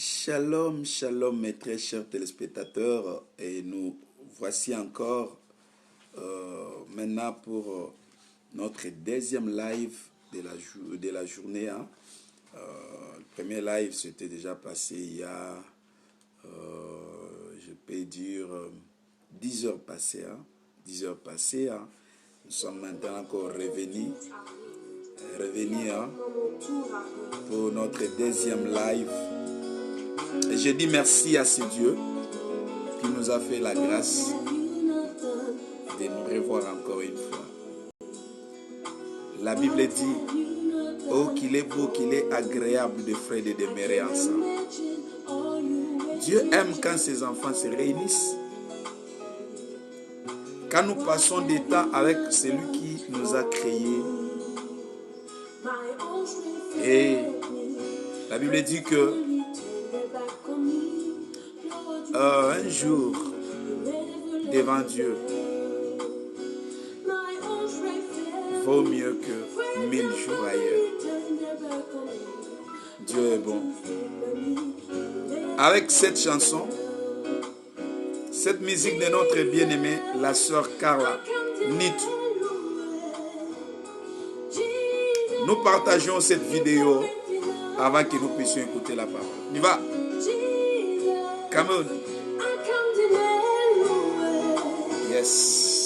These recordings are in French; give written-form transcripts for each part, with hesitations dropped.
Shalom, shalom mes très chers téléspectateurs, et nous voici encore maintenant pour notre deuxième live de la journée. Le premier live s'était déjà passé il y a, je peux dire, 10 heures passées. 10 heures passées. Nous sommes maintenant encore revenus pour notre deuxième live. Et je dis merci à ce Dieu qui nous a fait la grâce de nous revoir encore une fois. La Bible dit, oh qu'il est beau, qu'il est agréable de frères de demeurer ensemble. Dieu aime quand ses enfants se réunissent. Quand nous passons du temps avec celui qui nous a créés. Et la Bible dit que un jour devant Dieu vaut mieux que 1000 jours ailleurs. Dieu est bon. Avec cette chanson, cette musique de notre bien-aimée, la sœur Carla Nitu, nous partageons cette vidéo avant que nous puissions écouter la parole. On y va. Come on. Yes.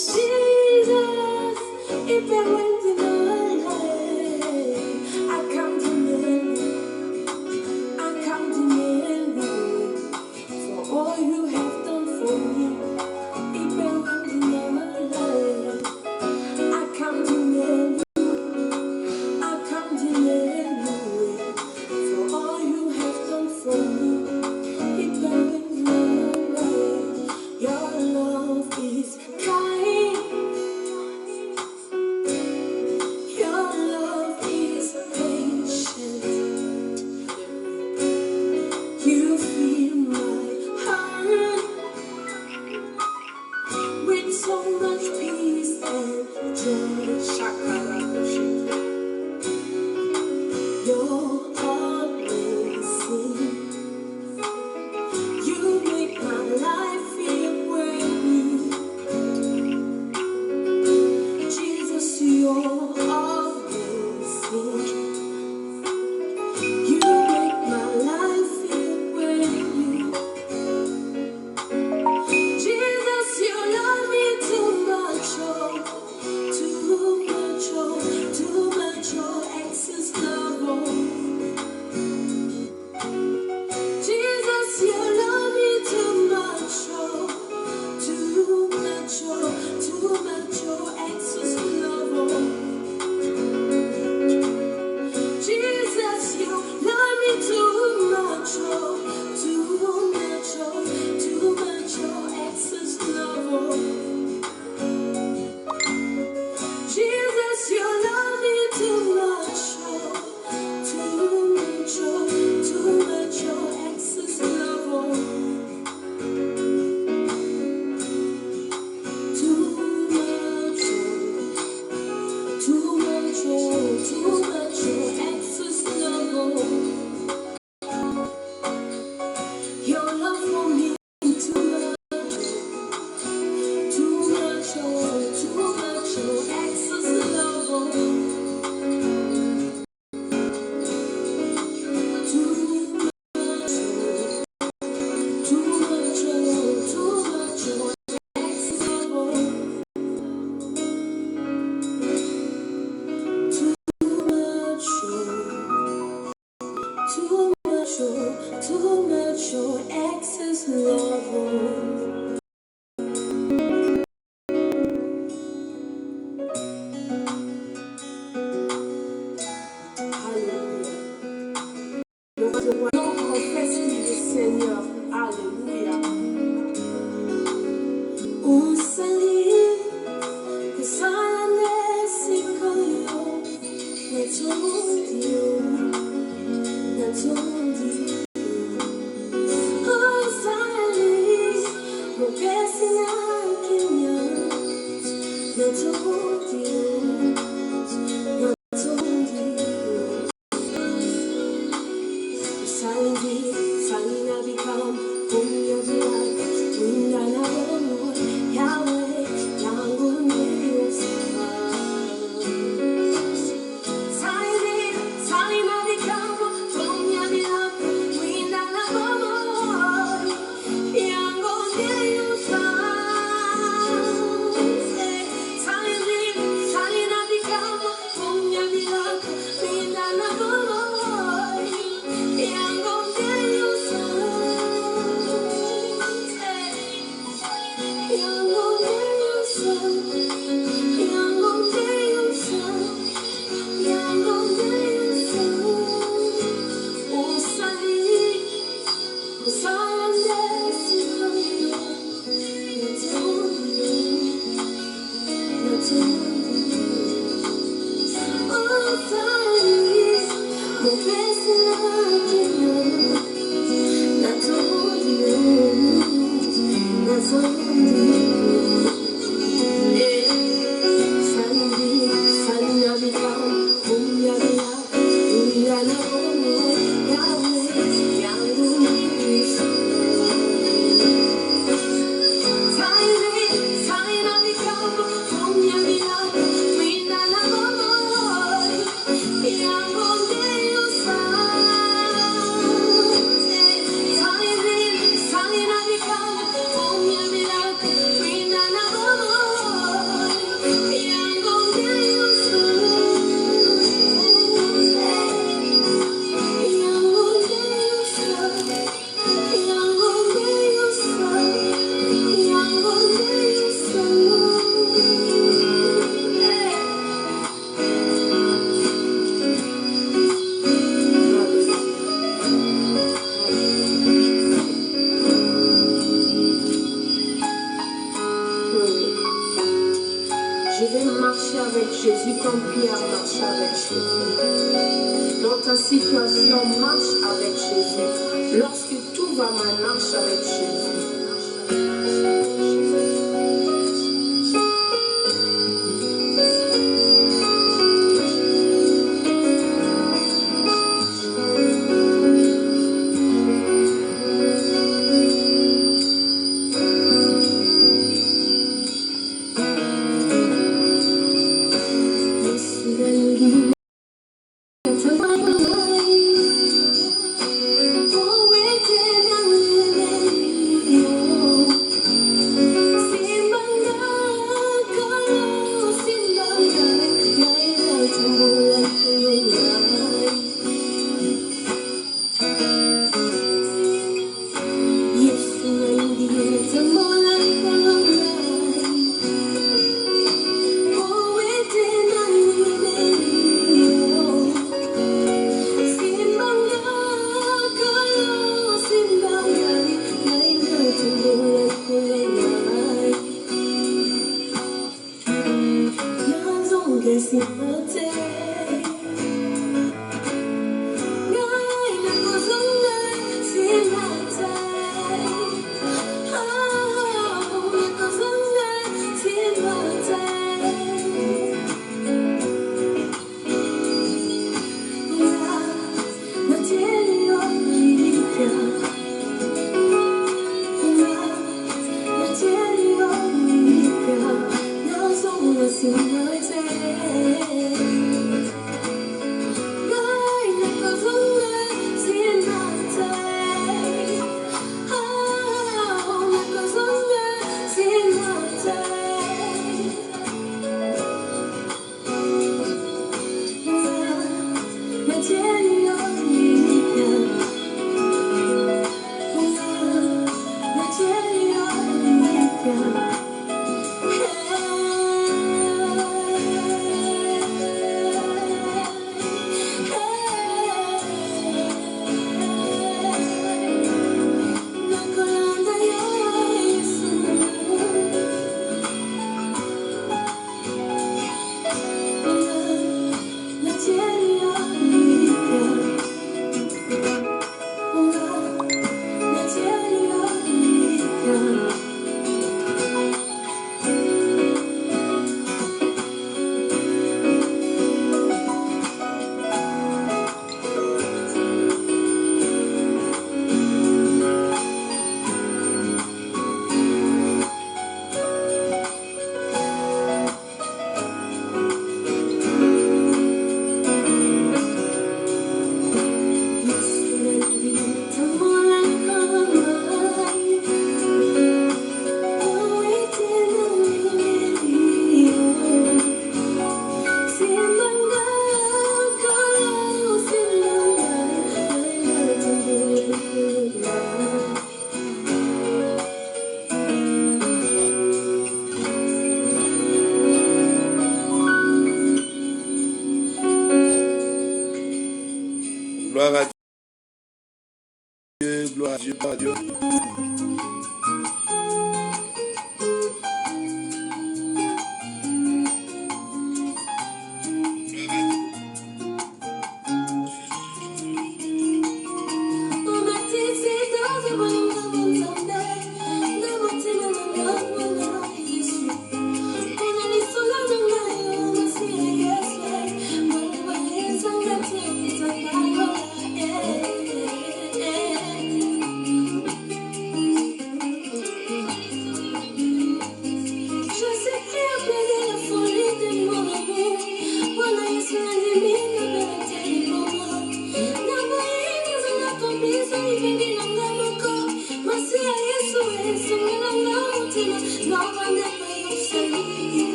gloire à Dieu, gloire à Dieu.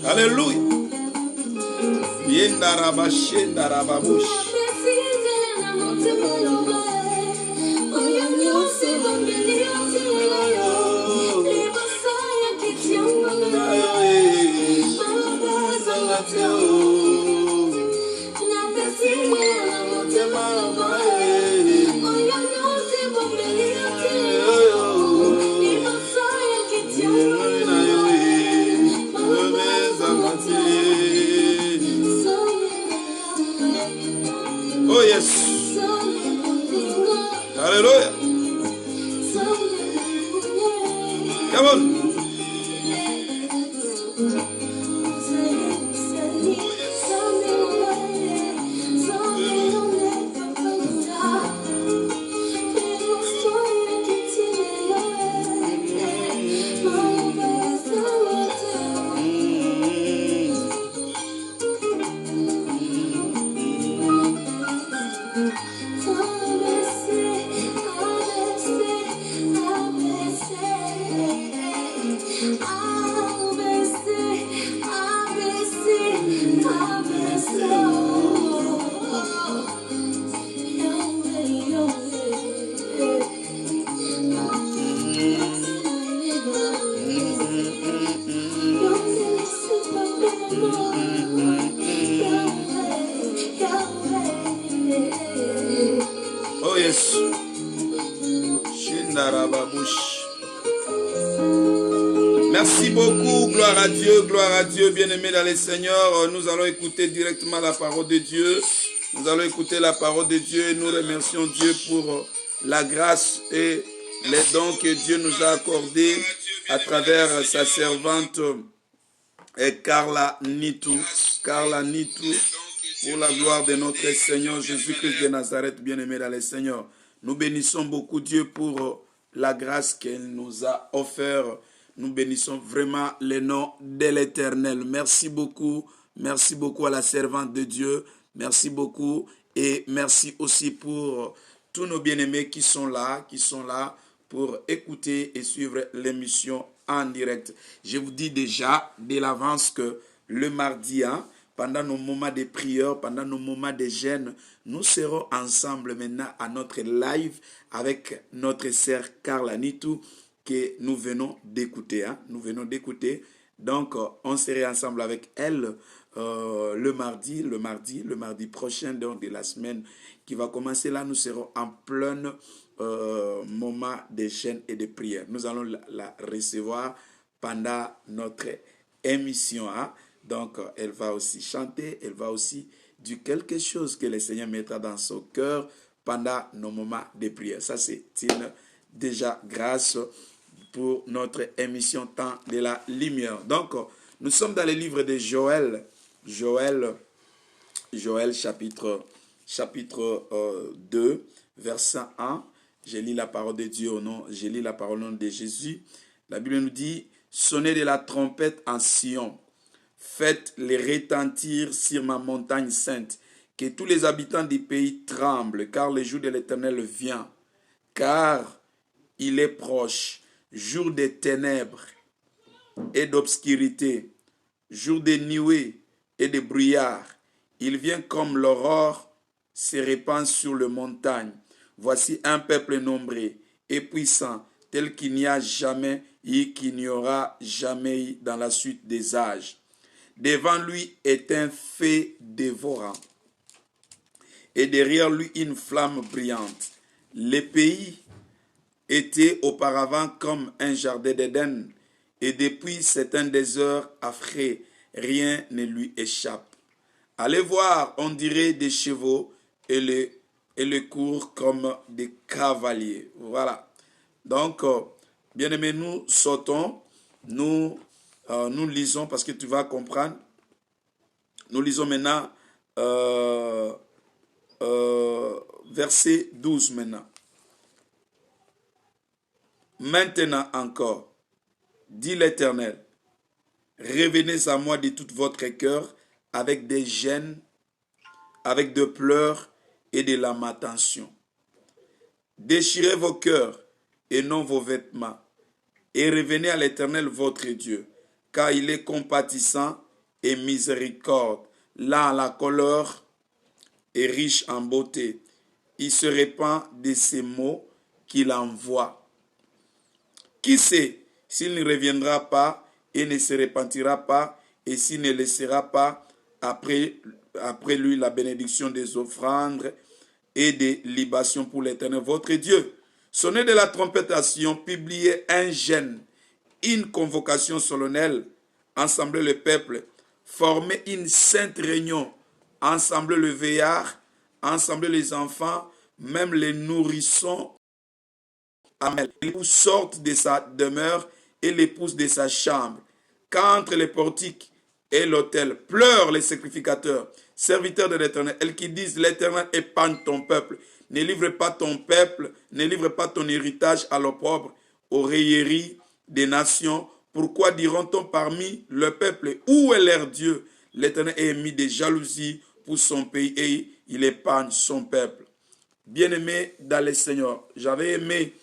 Alléluia. Oh yes. Hallelujah. Come on. Oh yes. Merci beaucoup, gloire à Dieu, bien-aimés dans les Seigneurs. Nous allons écouter directement la parole de Dieu. Nous allons écouter la parole de Dieu et nous remercions Dieu pour la grâce et les dons que Dieu nous a accordés à travers sa servante Carla Nitou. Carla Nitou, pour la gloire de notre Seigneur Jésus-Christ de Nazareth, bien-aimé dans les Seigneurs. Nous bénissons beaucoup Dieu pour la grâce qu'elle nous a offert. Nous bénissons vraiment le nom de l'Éternel. Merci beaucoup à la servante de Dieu. Merci beaucoup et merci aussi pour tous nos bien-aimés qui sont là pour écouter et suivre l'émission en direct. Je vous dis déjà de l'avance que le mardi, pendant nos moments de prière, pendant nos moments de jeûne, nous serons ensemble maintenant à notre live avec notre sœur Carla Nitou que nous venons d'écouter. Nous venons d'écouter Donc, on serait ensemble avec elle le mardi prochain donc, de la semaine qui va commencer. Là, nous serons en plein moment de jeûne et de prière. Nous allons la recevoir pendant notre émission. Hein? Donc, elle va aussi chanter, elle va aussi dire quelque chose que le Seigneur mettra dans son cœur pendant nos moments de prière. Ça, c'est une déjà grâce pour notre émission Temps de la Lumière. Donc, nous sommes dans le livre de Joël. Joël chapitre 2, verset 1. Je lis la parole de Dieu au nom de Jésus. La Bible nous dit, sonnez de la trompette en Sion. Faites-les retentir sur ma montagne sainte. Que tous les habitants du pays tremblent, car le jour de l'Éternel vient. Car il est proche. Jour de ténèbres et d'obscurité, jour de nuées et de brouillard. Il vient comme l'aurore se répand sur les montagnes. Voici un peuple nombreux et puissant, tel qu'il n'y a jamais et qu'il n'y aura jamais eu dans la suite des âges. Devant lui est un feu dévorant, et derrière lui une flamme brillante. Les pays était auparavant comme un jardin d'Éden, et depuis c'est un désert affreux, rien ne lui échappe. Allez voir, on dirait des chevaux et les courent comme des cavaliers. Voilà. Donc, bien aimé, nous sautons, nous lisons, parce que tu vas comprendre, nous lisons maintenant verset 12 maintenant. Maintenant encore, dit l'Éternel, revenez à moi de tout votre cœur avec des gênes, avec de pleurs et de lamentation. Déchirez vos cœurs et non vos vêtements, et revenez à l'Éternel votre Dieu, car il est compatissant et miséricorde, lent à la colère et riche en beauté. Il se répand de ces mots qu'il envoie. Qui sait s'il ne reviendra pas et ne se repentira pas, et s'il ne laissera pas après lui la bénédiction des offrandes et des libations pour l'Éternel votre Dieu. Sonnez de la trompette à Sion, publiez un jeûne, une convocation solennelle, assemblez le peuple, formez une sainte réunion, assemblez le vieillard, assemblez les enfants, même les nourrissons. Amen. L'époux sorte de sa demeure et l'épouse de sa chambre. Qu'entre les portiques et l'autel pleurent les sacrificateurs, serviteurs de l'Éternel, elles qui disent, l'Éternel épargne ton peuple. Ne livre pas ton peuple, ne livre pas ton héritage à l'opprobre, aux railleries des nations. Pourquoi diront-on parmi le peuple, où est leur Dieu? L'Éternel est mis de jalousie pour son pays et il épargne son peuple. Bien-aimé dans le Seigneur, j'avais aimé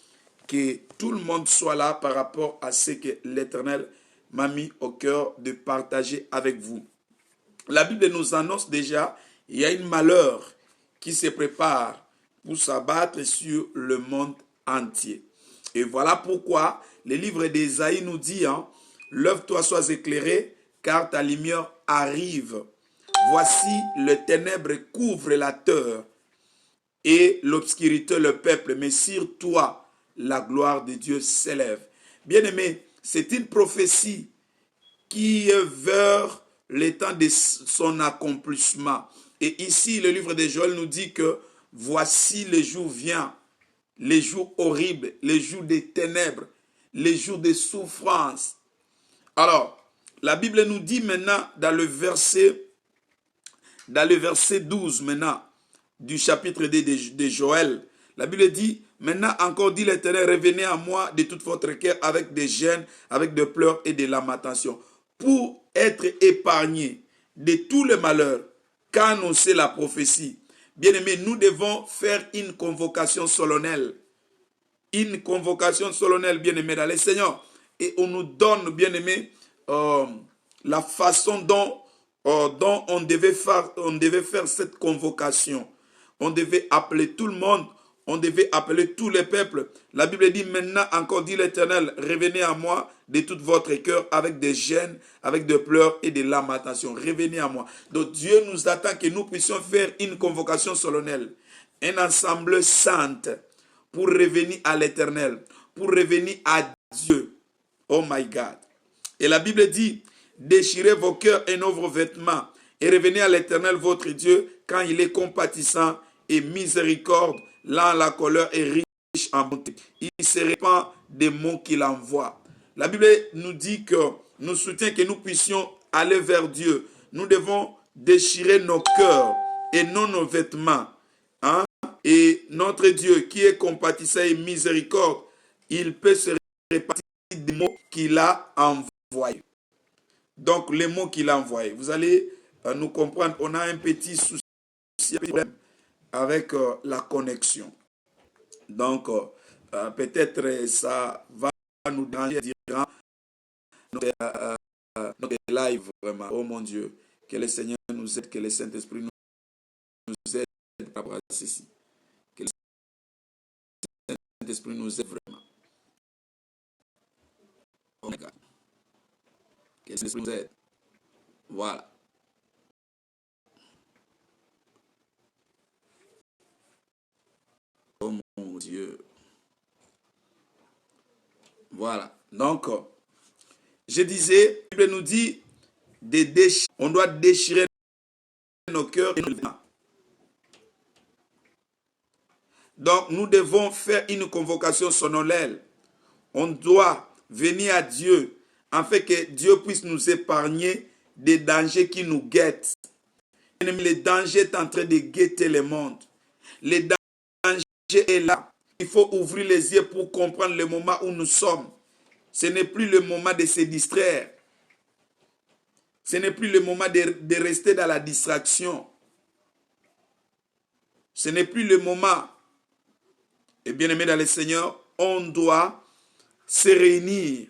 que tout le monde soit là par rapport à ce que l'Éternel m'a mis au cœur de partager avec vous. La Bible nous annonce déjà, il y a un malheur qui se prépare pour s'abattre sur le monde entier. Et voilà pourquoi le livre d'Ésaïe nous dit, lève-toi, sois éclairé, car ta lumière arrive. Voici, le ténèbre couvre la terre et l'obscurité le peuple, mais sur toi, la gloire de Dieu s'élève. Bien-aimé, c'est une prophétie qui est vers le temps de son accomplissement. Et ici, le livre de Joël nous dit que voici le jour vient, les jours horribles, les jours des ténèbres, les jours de souffrance. Alors, la Bible nous dit maintenant dans le verset 12 maintenant du chapitre de Joël, la Bible dit, maintenant encore dit l'Éternel, revenez à moi de toute votre cœur avec des gênes, avec des pleurs et des lamentations, pour être épargnés de tout le malheur, qu'annonçait la prophétie. Bien-aimés, nous devons faire une convocation solennelle. Une convocation solennelle, bien-aimés, dans le Seigneur. Et on nous donne, bien-aimés, la façon dont on devait faire cette convocation. On devait appeler tout le monde. on devait appeler tous les peuples. La Bible dit maintenant encore, dit l'Éternel, revenez à moi de tout votre cœur avec des gênes, avec des pleurs et des lamentations. Revenez à moi. Donc Dieu nous attend que nous puissions faire une convocation solennelle, une assemblée sainte pour revenir à l'Éternel, pour revenir à Dieu. Oh my God. Et la Bible dit, déchirez vos cœurs et vos vêtements et revenez à l'Éternel votre Dieu quand il est compatissant et miséricorde, lent la colère est riche en bonté. Il se répand des mots qu'il envoie. La Bible nous dit que nous soutient que nous puissions aller vers Dieu. Nous devons déchirer nos cœurs et non nos vêtements. Hein? Et notre Dieu qui est compatissant et miséricorde, il peut se répartir des mots qu'il a envoyés. Donc les mots qu'il a envoyés. Vous allez nous comprendre, on a un petit souci avec la connexion. Donc, peut-être ça va nous déranger durant notre live, vraiment. Oh mon Dieu, que le Seigneur nous aide, que le Saint-Esprit nous aide par rapport à ceci. Que le Saint-Esprit nous aide vraiment. Oh my God. Que le Saint-Esprit nous aide. Voilà. Oh mon Dieu. Voilà. Donc, je disais, la Bible nous dit, on doit déchirer nos cœurs et nos vêtements. Donc, nous devons faire une convocation solennelle. On doit venir à Dieu, afin que Dieu puisse nous épargner des dangers qui nous guettent. Le danger est en train de guetter le monde. Le danger est là. Il faut ouvrir les yeux pour comprendre le moment où nous sommes. Ce n'est plus le moment de se distraire. Ce n'est plus le moment de rester dans la distraction. Ce n'est plus le moment. Et bien aimé dans le Seigneur, on doit se réunir.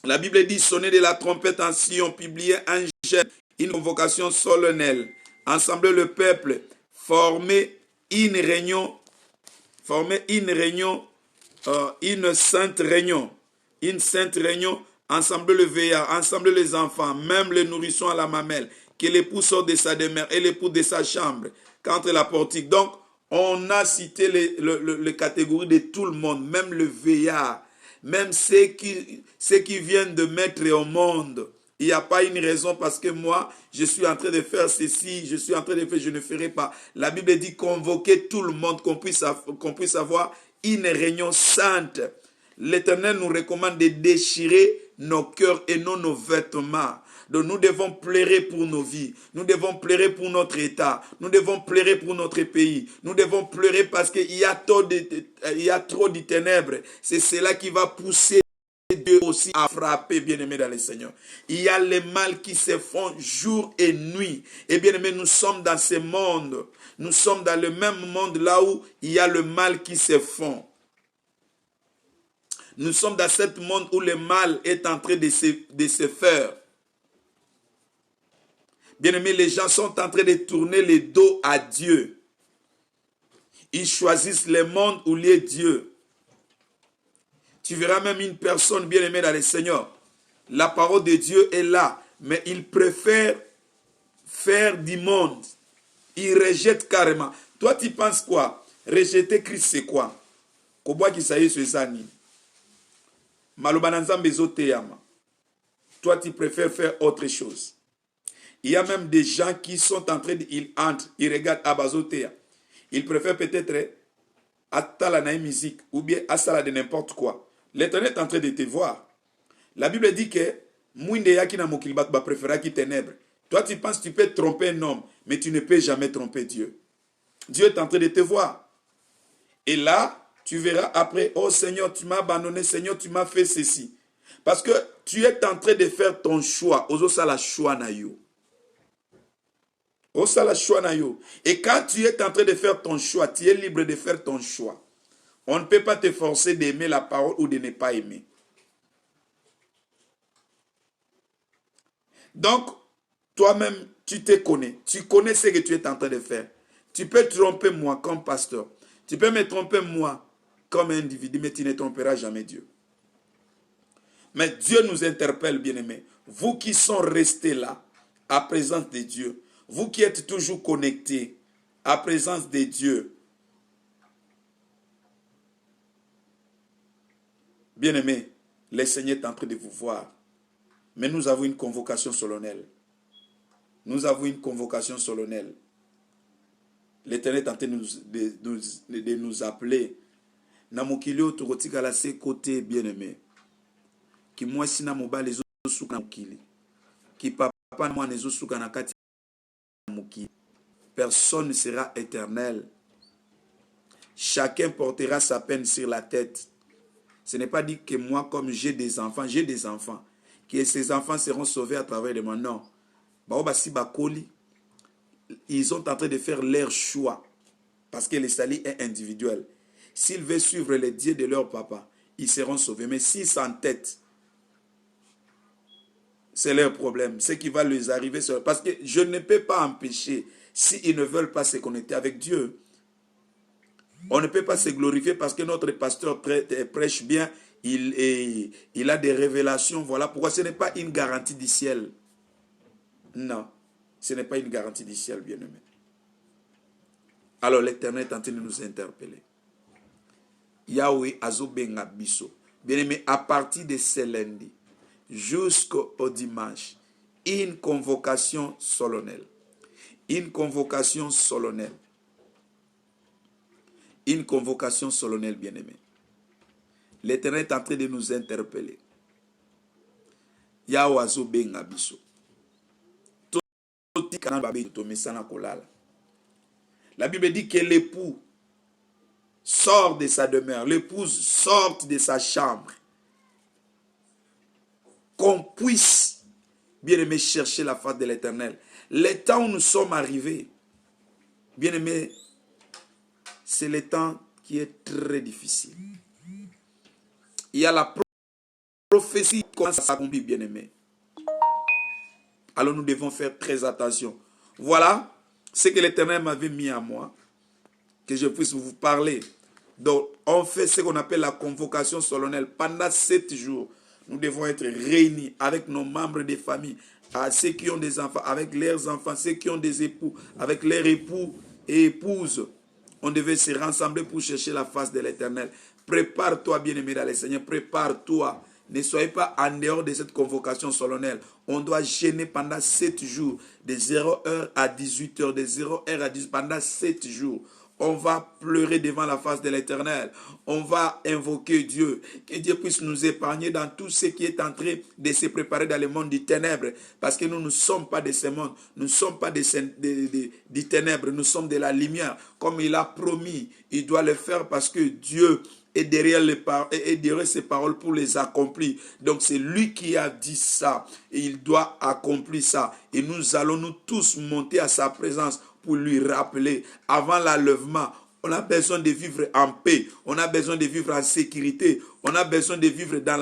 La Bible dit, sonner de la trompette en Sion, publier un jeûne, une convocation solennelle, assembler le peuple, former une réunion, une sainte réunion, ensembler le veillard, ensembler les enfants, même les nourrissons à la mamelle, que l'époux sort de sa demeure et l'époux de sa chambre, qu'entre la portique. Donc, on a cité les catégories de tout le monde, même le veillard, même ceux qui viennent de mettre au monde. Il n'y a pas une raison parce que moi, je suis en train de faire ceci, je suis en train de faire, je ne ferai pas. La Bible dit convoquer tout le monde, qu'on puisse avoir une réunion sainte. L'Éternel nous recommande de déchirer nos cœurs et non nos vêtements. Donc nous devons pleurer pour nos vies. Nous devons pleurer pour notre État. Nous devons pleurer pour notre pays. Nous devons pleurer parce qu'il y a trop de ténèbres. C'est cela qui va pousser Dieu aussi à frapper, bien-aimés dans le Seigneur. Il y a les mal qui se font jour et nuit. Et bien-aimés, nous sommes dans ce monde. Nous sommes dans le même monde là où il y a le mal qui se font. Nous sommes dans ce monde où le mal est en train de se faire. Bien-aimés, les gens sont en train de tourner le dos à Dieu. Ils choisissent le monde où il y a Dieu. Tu verras même une personne bien-aimée dans le Seigneur. La parole de Dieu est là, mais il préfère faire du monde. Il rejette carrément. Toi, tu penses quoi? Rejeter Christ, c'est quoi? Toi, tu préfères faire autre chose. Il y a même des gens qui sont en train de... Ils entrent, ils regardent Abazotea. Ils préfèrent peut-être à la musique ou bien à ça de n'importe quoi. L'Éternel est en train de te voir. La Bible dit que toi, tu penses que tu peux tromper un homme, mais tu ne peux jamais tromper Dieu. Dieu est en train de te voir. Et là, tu verras après, oh Seigneur, tu m'as abandonné, Seigneur, tu m'as fait ceci. Parce que tu es en train de faire ton choix. Et quand tu es en train de faire ton choix, tu es libre de faire ton choix. On ne peut pas te forcer d'aimer la parole ou de ne pas aimer. Donc, toi-même, tu te connais. Tu connais ce que tu es en train de faire. Tu peux tromper moi comme pasteur. Tu peux me tromper moi comme individu, mais tu ne tromperas jamais Dieu. Mais Dieu nous interpelle, bien-aimés. Vous qui sont restés là, à présence de Dieu, vous qui êtes toujours connectés à présence de Dieu, bien-aimés, le Seigneur est en train de vous voir. Mais nous avons une convocation solennelle. Nous avons une convocation solennelle. L'Éternel est en train de nous appeler. Namokilio tukotika la ses côtés, bien-aimés. Qui moi si na mobile les autres na mokili. Qui papa moi les autres na kati mokili. Personne ne sera éternel. Chacun portera sa peine sur la tête. Ce n'est pas dit que moi, comme j'ai des enfants, que ces enfants seront sauvés à travers de moi. Non. Ils sont en train de faire leur choix. Parce que le salut est individuel. S'ils veulent suivre les dieux de leur papa, ils seront sauvés. Mais s'ils s'entêtent, c'est leur problème. Ce qui va leur arriver. Parce que je ne peux pas empêcher, s'ils ne veulent pas se connecter avec Dieu. On ne peut pas se glorifier parce que notre pasteur prêche bien, il a des révélations. Voilà pourquoi ce n'est pas une garantie du ciel. Non, ce n'est pas une garantie du ciel, bien-aimé. Alors l'Éternel est en train de nous interpeller. Yahweh azobenga biso. Bien-aimé, à partir de ce lundi jusqu'au dimanche, une convocation solennelle. Une convocation solennelle. Une convocation solennelle, bien-aimé. L'Éternel est en train de nous interpeller. Yahweh azobenga biso. La Bible dit que l'époux sort de sa demeure, l'épouse sort de sa chambre. Qu'on puisse, bien-aimé, chercher la face de l'Éternel. Le temps où nous sommes arrivés, bien-aimé, c'est le temps qui est très difficile. Il y a la prophétie qui commence à s'accomplir, bien-aimé. Alors nous devons faire très attention. Voilà ce que l'Éternel m'avait mis à moi, que je puisse vous parler. Donc, on fait ce qu'on appelle la convocation solennelle. Pendant 7 jours, nous devons être réunis avec nos membres des familles, à ceux qui ont des enfants, avec leurs enfants, ceux qui ont des époux, avec leurs époux et épouses. On devait se rassembler pour chercher la face de l'Éternel. Prépare-toi, bien-aimé dans le Seigneur, prépare-toi. Ne soyez pas en dehors de cette convocation solennelle. On doit jeûner pendant 7 jours, de 0h à 18h, de 0h à 18h, pendant 7 jours. On va pleurer devant la face de l'Éternel. On va invoquer Dieu. Que Dieu puisse nous épargner dans tout ce qui est en train de se préparer dans le monde du ténèbre. Parce que nous ne sommes pas de ce monde. Nous ne sommes pas du ténèbre. Nous sommes de la lumière. Comme il a promis, il doit le faire parce que Dieu est derrière ses paroles pour les accomplir. Donc c'est lui qui a dit ça. Et il doit accomplir ça. Et nous allons nous tous monter à sa présence pour lui rappeler, avant l'enlèvement, on a besoin de vivre en paix, on a besoin de vivre en sécurité, on a besoin de vivre dans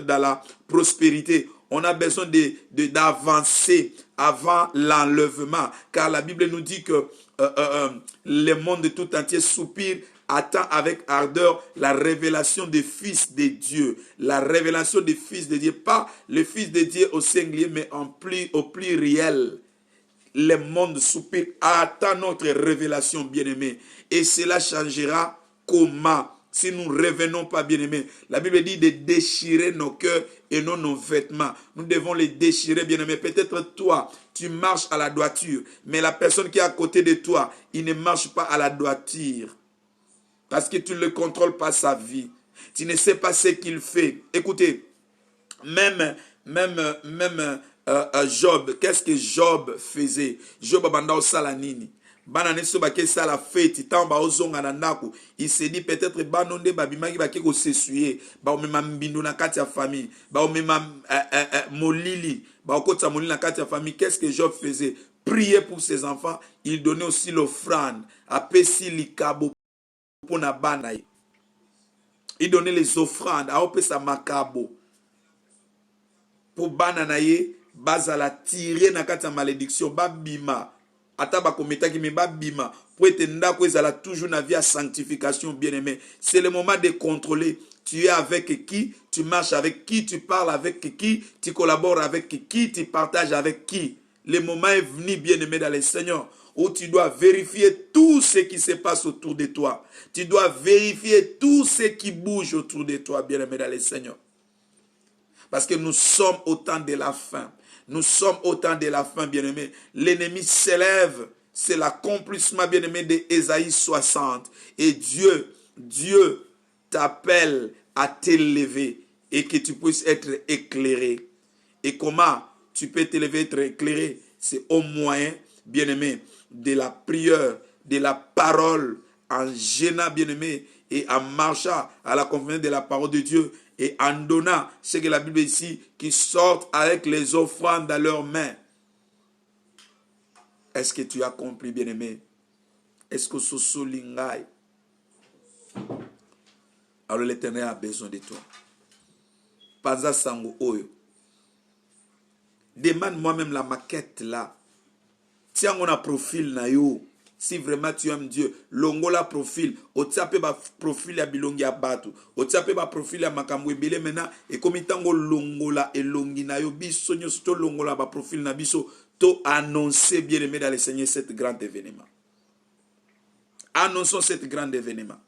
la prospérité, on a besoin d'avancer avant l'enlèvement, car la Bible nous dit que le monde tout entier soupire, attend avec ardeur la révélation des fils de Dieu. La révélation des fils de Dieu, pas le fils de Dieu au singulier, mais au pluriel. Le monde soupire, attend notre révélation, bien-aimé. Et cela changera comment? Si nous ne revenons pas, bien-aimé. La Bible dit de déchirer nos cœurs et non nos vêtements. Nous devons les déchirer, bien-aimé. Peut-être toi, tu marches à la droiture, mais la personne qui est à côté de toi, il ne marche pas à la droiture. Parce que tu ne le contrôles pas sa vie. Tu ne sais pas ce qu'il fait. Écoutez, même Job, qu'est-ce que Job faisait? Job abanda au salanini. Banane so bake sala fête, tamba ozonga na ndako. Il s'est dit peut-être banonde babimaki bake ko s'essuyer, ba omema mbindu na kati ya famille, ba omema molili, ba okota molili na kati ya famille. Qu'est-ce que Job faisait? Prier pour ses enfants, il donnait aussi l'offrande, apesi likabo pona bana. Il donnait les offrandes, a opesa makabo. Pour bana na ye bazala tirer na kati ya malédiction babima ata bakometaki me babima po ete ndako ezala toujours na vie ya sanctification, bien aimé. C'est le moment de contrôler. Tu es avec qui, tu marches avec qui, tu parles avec qui, tu collabores avec qui, tu partages avec qui. Le moment est venu, bien aimé dans le Seigneur, où tu dois vérifier tout ce qui se passe autour de toi. Tu dois vérifier tout ce qui bouge autour de toi, bien aimé dans le Seigneur. Parce que nous sommes au temps de la fin. Nous sommes au temps de la fin, bien aimé. L'ennemi s'élève. C'est l'accomplissement, bien aimé, de Ésaïe 60. Et Dieu t'appelle à t'élever et que tu puisses être éclairé. Et comment tu peux t'élever, être éclairé? C'est au moyen, bien aimé, de la prière, de la parole, en gênant, bien aimé, et en marchant à la confiance de la parole de Dieu, et en donnant ce que la Bible dit ici, qui sortent avec les offrandes dans leurs mains. Est-ce que tu as compris, bien aimé? Est-ce que ce solingai? Alors l'Éternel a besoin de toi. Pas sango oyo. Demande moi-même la maquette là. Tiens, on a profil na yo. Si vraiment tu aimes Dieu, longola profil. Otiape ba profil ya bilongi ya batu. Otiape ba profil ya makambo ebele maintenant. Et comme tango longola elongi na yo biso nyonso to longola ba profil na biso to annoncer bien aimé dans le Seigneur cet grand événement. Annonçons cet grand événement.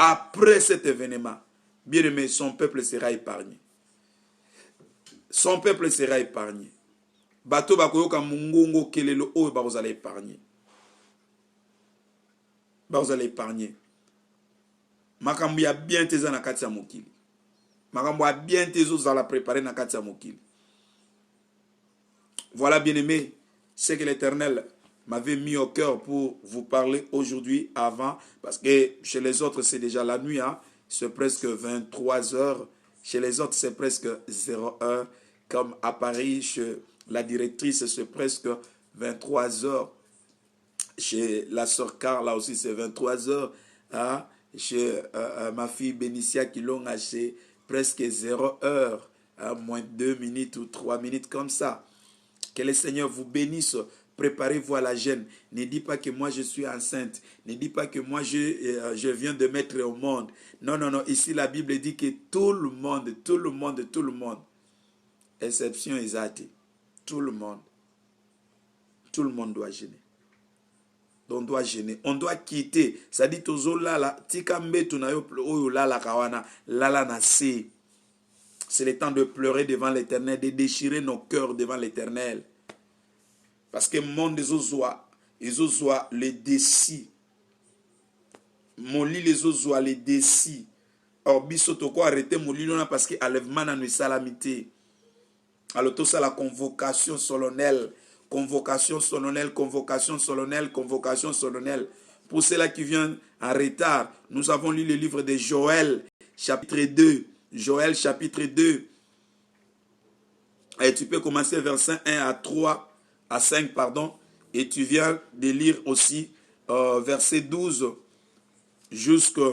Après cet événement, bien aimé, son peuple sera épargné. Son peuple sera épargné. Bato bakoyoka mungongo kelelo oyo bazala épargné. Bazala épargné. Makambo ya bien teza na kati ya mokili. Makambo ya bien tezo zala préparer na kati ya mokili. Voilà, bien aimé, ce que l'Éternel m'avait mis au cœur pour vous parler aujourd'hui avant, parce que chez les autres c'est déjà la nuit, hein? C'est presque 23 heures, chez les autres c'est presque 0 heure, comme à Paris, chez la directrice c'est presque 23 heures, chez la sœur Carl là aussi c'est 23 heures, hein? Chez ma fille Bénicia qui l'ont acheté presque 0 heure, hein? Moins 2 minutes ou 3 minutes comme ça. Que le Seigneur vous bénisse. Préparez-vous à la jeûne. Ne dis pas que moi je suis enceinte. Ne dis pas que moi je viens de mettre au monde. Non, non, non. Ici la Bible dit que tout le monde, exception exacte, tout le monde doit jeûner. On doit jeûner. On doit quitter. Ça dit tozo lala. Tika mbetu na yo oyo lala kawana. Lala na se. C'est le temps de pleurer devant l'Éternel, de déchirer nos cœurs devant l'Éternel. Parce que le monde des ozoa, les décis. Moli les ozoa, les décis. Or, bisotoko arrêter moli lona parce que enlèvement n'a nous salamité. Alors, tout ça, la convocation solennelle. Convocation solennelle, convocation solennelle, convocation solennelle. Pour ceux-là qui viennent en retard, nous avons lu le livre de Joël, chapitre 2. Joël chapitre 2. Et tu peux commencer verset 1 à 3, à 5, pardon. Et tu viens de lire aussi verset 12 jusqu'à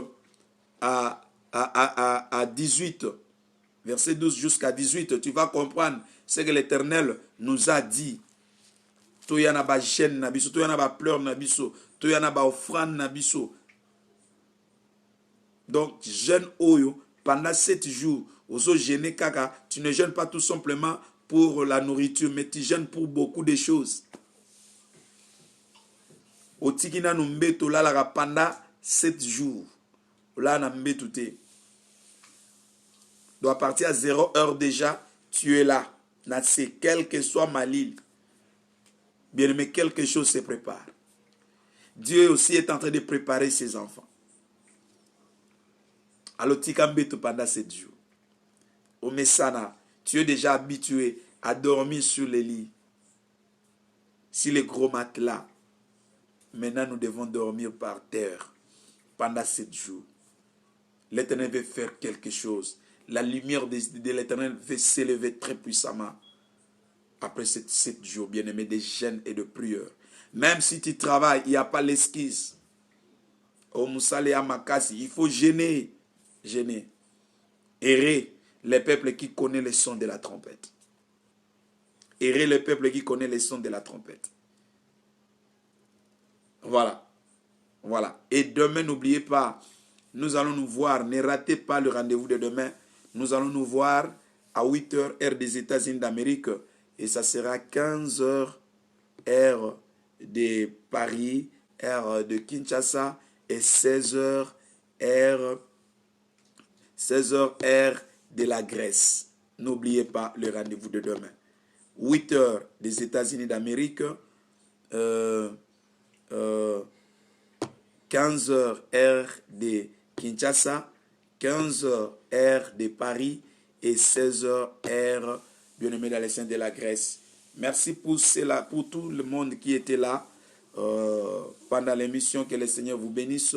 18. Verset 12 jusqu'à 18. Tu vas comprendre ce que l'Éternel nous a dit. Toyana ba gêne na biso, toyana ba pleurs na biso, toyana ba offrande na biso. Donc, jeûne oyo. Pendant 7 jours, kaka, tu ne jeûnes pas tout simplement pour la nourriture, mais tu jeûnes pour beaucoup de choses. Otikina numbeto la pendant 7 jours. Là, na mbeto te. Donc, à partir à 0 heure déjà, tu es là. Quelle que soit ma l'île. Bien aimé, quelque chose se prépare. Dieu aussi est en train de préparer ses enfants. Alors, tikambeto pendant 7 jours. Au Messana, tu es déjà habitué à dormir sur les lits, sur les gros matelas. Maintenant, nous devons dormir par terre pendant 7 jours. L'Éternel veut faire quelque chose. La lumière de l'Éternel veut s'élever très puissamment. Après ces 7 jours, bien-aimés, de jeûne et de prière. Même si tu travailles, il n'y a pas l'esquisse. Au Moussale Amakasi, il faut jeûner. Jeûner. Errer les peuples qui connaissent le son de la trompette. Errer les peuples qui connaissent le son de la trompette. Voilà. Voilà. Et demain, n'oubliez pas, nous allons nous voir. Ne ratez pas le rendez-vous de demain. Nous allons nous voir à 8 h, heure des États-Unis d'Amérique. Et ça sera 15 h, heure de Paris, heure de Kinshasa. Et 16 h, heure de la Grèce. N'oubliez pas le rendez-vous de demain. 8 h des États-Unis d'Amérique. 15 h, heure de Kinshasa, 15 h, heure de Paris et 16 h, heure, bien-aimé dans les saints de la Grèce. Merci pour tout le monde qui était là pendant l'émission. Que le Seigneur vous bénisse.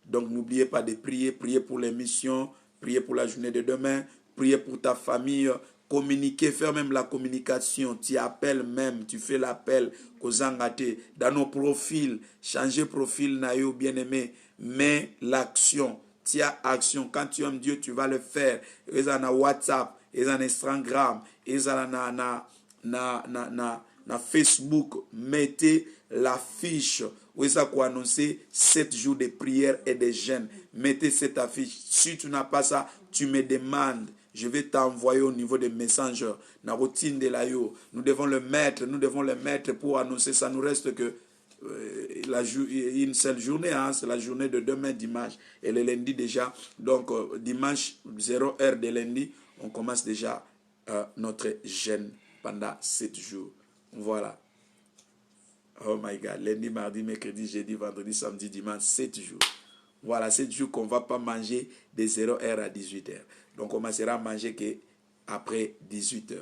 Donc n'oubliez pas de prier. Priez pour l'émission, priez pour la journée de demain, priez pour ta famille. Communiquer, faire même la communication. Tu appelles même, tu fais l'appel aux engatés dans nos profils. Changer profil, naïo bien-aimé. Mais l'action, tu as action. Quand tu aimes Dieu, tu vas le faire. Ils ont WhatsApp, ils ont Instagram, ils ont na Facebook. Mettez la fiche où ça quoi annoncer 7 jours de prière et de jeûne. Mettez cette affiche. Si tu n'as pas ça, tu me demandes. Je vais t'envoyer au niveau des messengers. La routine de l'AIO. Nous devons le mettre pour annoncer. Ça nous reste que une seule journée. Hein, c'est la journée de demain, dimanche. Et le lundi déjà. Donc, dimanche, 0 heure de lundi, on commence déjà notre jeûne pendant 7 jours. Voilà. Oh my God. Lundi, mardi, mercredi, jeudi, vendredi, samedi, dimanche, 7 jours. Voilà, 7 jours qu'on ne va pas manger de 0 h à 18 h. Donc, on commencera à manger qu'après 18 h.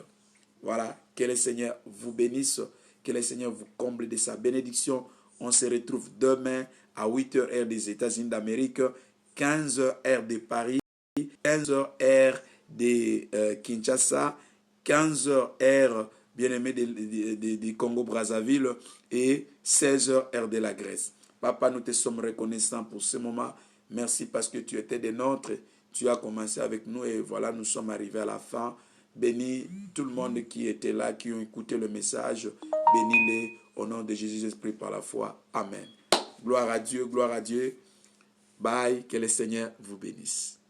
Voilà, que le Seigneur vous bénisse, que le Seigneur vous comble de sa bénédiction. On se retrouve demain à 8 h, heure des États-Unis d'Amérique, 15 h, heure de Paris, 15 h, heure de Kinshasa, 15 h, heure bien-aimé de Congo-Brazzaville et 16 h, heure de la Grèce. Papa, nous te sommes reconnaissants pour ce moment. Merci parce que tu étais des nôtres. Tu as commencé avec nous et voilà, nous sommes arrivés à la fin. Bénis tout le monde qui était là, qui ont écouté le message. Bénis-les au nom de Jésus-Esprit par la foi. Amen. Gloire à Dieu, gloire à Dieu. Bye, que le Seigneur vous bénisse.